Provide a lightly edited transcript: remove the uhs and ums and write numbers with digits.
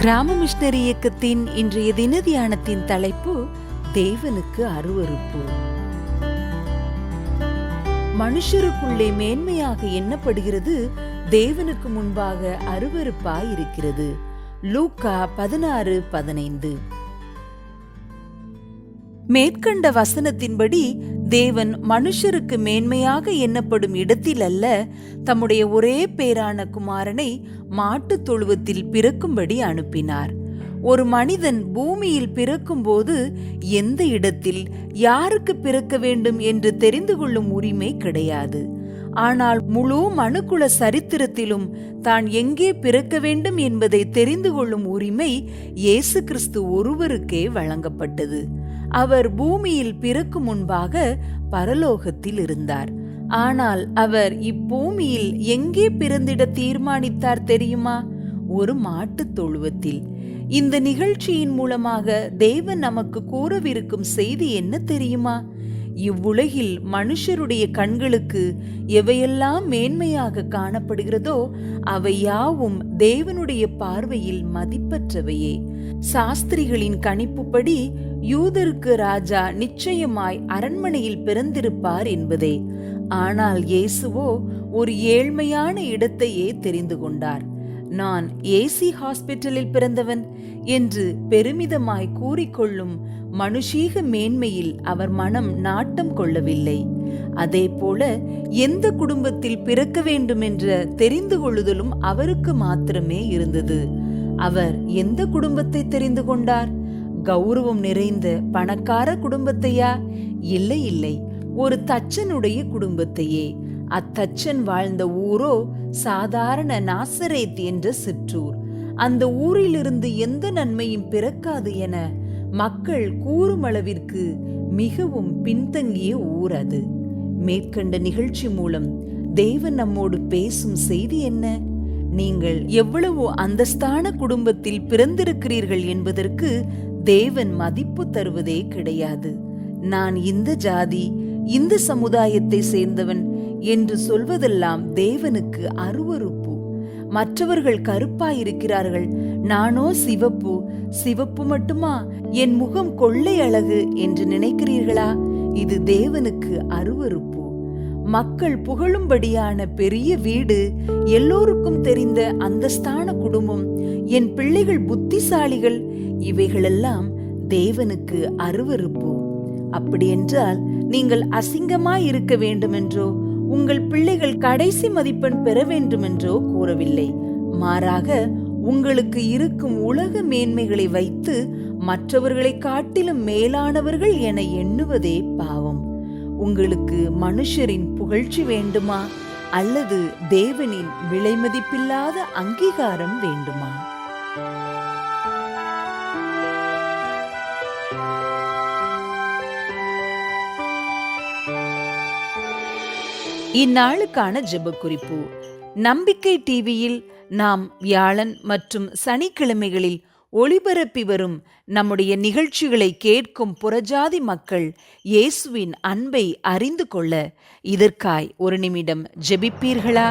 கிராம மிஷனரி இயக்கத்தின் இன்றைய தின தியானத்தின் தலைப்பு தேவனுக்கு அருவருப்பு. மனுஷருக்குள்ளே மேன்மையாக எண்ணப்படுகிறது தேவனுக்கு முன்பாக அருவருப்பாய் இருக்கிறது. லூக்கா 16:15. மேற்கண்ட வசனத்தின்படி தேவன் மனுஷருக்கு மேன்மையாக எண்ணப்படும் இடத்தில் அல்ல, தம்முடைய ஒரே பேரான குமாரனை மாட்டுத் தொழுவத்தில் பிறக்கும்படி அனுப்பினார். ஒரு மனிதன் பூமியில் பிறக்கும்போது எந்த இடத்தில் யாருக்கு பிறக்க வேண்டும் என்று தெரிந்து கொள்ளும் உரிமை கிடையாது. ஆனால் முழு மனுக்குல சரித்திரத்திலும் தான் எங்கே பிறக்க வேண்டும் என்பதை தெரிந்து கொள்ளும் உரிமை இயேசு கிறிஸ்து ஒருவருக்கே வழங்கப்பட்டது. அவர் பூமியில் பிறக்கும் முன்பாக பரலோகத்தில் இருந்தார். ஆனால் அவர் இப்பூமியில் எங்கே பிறந்திட தீர்மானித்தார் தெரியுமா? ஒரு மாட்டுத் தொழுவத்தில். இந்த நிகழ்ச்சியின் மூலமாக தேவன் நமக்கு கூறவிருக்கும் செய்தி என்ன தெரியுமா? இவ்வுலகில் மனுஷருடைய கண்களுக்கு எவையெல்லாம் மேன்மையாக காணப்படுகிறதோ அவை யாவும் தேவனுடைய பார்வையில் மதிப்பற்றவையே. சாஸ்திரிகளின் கணிப்புப்படி யூதருக்கு ராஜா நிச்சயமாய் அரண்மனையில் பிறந்திருப்பார் என்பதே. ஆனால் இயேசுவோ ஒரு ஏழ்மையான இடத்தையே தெரிந்து கொண்டார். நான் ஏசி ஹாஸ்பிட்டலில் பிறந்தவன் என்று பெருமிதமாய் கூறிக்கொள்ளும் மனுஷீக மேன்மையில் அவர் மனம் நாட்டம் கொள்ளவில்லை. அதே போல எந்த குடும்பத்தில் பிறக்க வேண்டும் என்ற தெரிந்து கொள்ளுதலும் அவருக்கு மாத்திரமே இருந்தது. அவர் எந்த குடும்பத்தை தெரிந்து கொண்டார்? கௌரவம் நிறைந்த பணக்கார குடும்பத்தையா? இல்லை இல்லை, ஒரு தச்சனுடைய குடும்பத்தையே. அத்தச்சன் வாழ்ந்த ஊரோ சாதாரண நாசரேத் என்ற சிற்றூர். அந்த ஊரிலிருந்து எந்த நன்மையும் பிறக்காது என மக்கள் கூறுமளவிற்கு மிகவும் பின்தங்கிய ஊர் அது. மேற்கண்ட நிகழ்ச்சி மூலம் தேவன் நம்மோடு பேசும் செய்தி என்ன? நீங்கள் எவ்வளவோ அந்தஸ்தான குடும்பத்தில் பிறந்திருக்கிறீர்கள் என்பதற்கு தேவன் மதிப்பு தருவதே கிடையாது. நான் இந்த ஜாதி, இந்த சமுதாயத்தை சேர்ந்தவன் என்று சொல்வதெல்லாம் தேவனுக்கு அருவருப்பு. மற்றவர்கள் கருப்பாயிருக்கிறார்கள், நானோ சிவப்பு. சிவப்பு மட்டுமா? என் முகம் கொள்ளை அழகு என்று நினைக்கிறீர்களா? இது தேவனுக்கு அருவருப்பு. மக்கள் புகழும்படியான பெரிய வீடு, எல்லோருக்கும் தெரிந்த அந்தஸ்தான குடும்பம், என் பிள்ளைகள் புத்திசாலிகள், இவைகளெல்லாம் தேவனுக்கு அருவருப்பு. அப்படியென்றால் நீங்கள் அசிங்கமாய் இருக்க வேண்டுமென்றோ உங்கள் பிள்ளைகள் கடைசி மதிப்பெண் பெற வேண்டுமென்றோ கூறவில்லை. மாறாக உங்களுக்கு இருக்கும் உலக மேன்மைகளை வைத்து மற்றவர்களை காட்டிலும் மேலானவர்கள் என எண்ணுவதே பாவம். உங்களுக்கு மனுஷரின் புகழ்ச்சி வேண்டுமா அல்லது தேவனின் விலைமதிப்பில்லாத அங்கீகாரம் வேண்டுமா? இந்நாளுக்கான ஜெப குறிப்பு. நம்பிக்கை டிவியில் நாம் வியாழன் மற்றும் சனிக்கிழமைகளில் ஒளிபரப்பி வரும் நம்முடைய நிகழ்ச்சிகளை கேட்கும் புறஜாதி மக்கள் இயேசுவின் அன்பை அறிந்து கொள்ள இதற்காய் ஒரு நிமிடம் ஜெபிப்பீர்களா?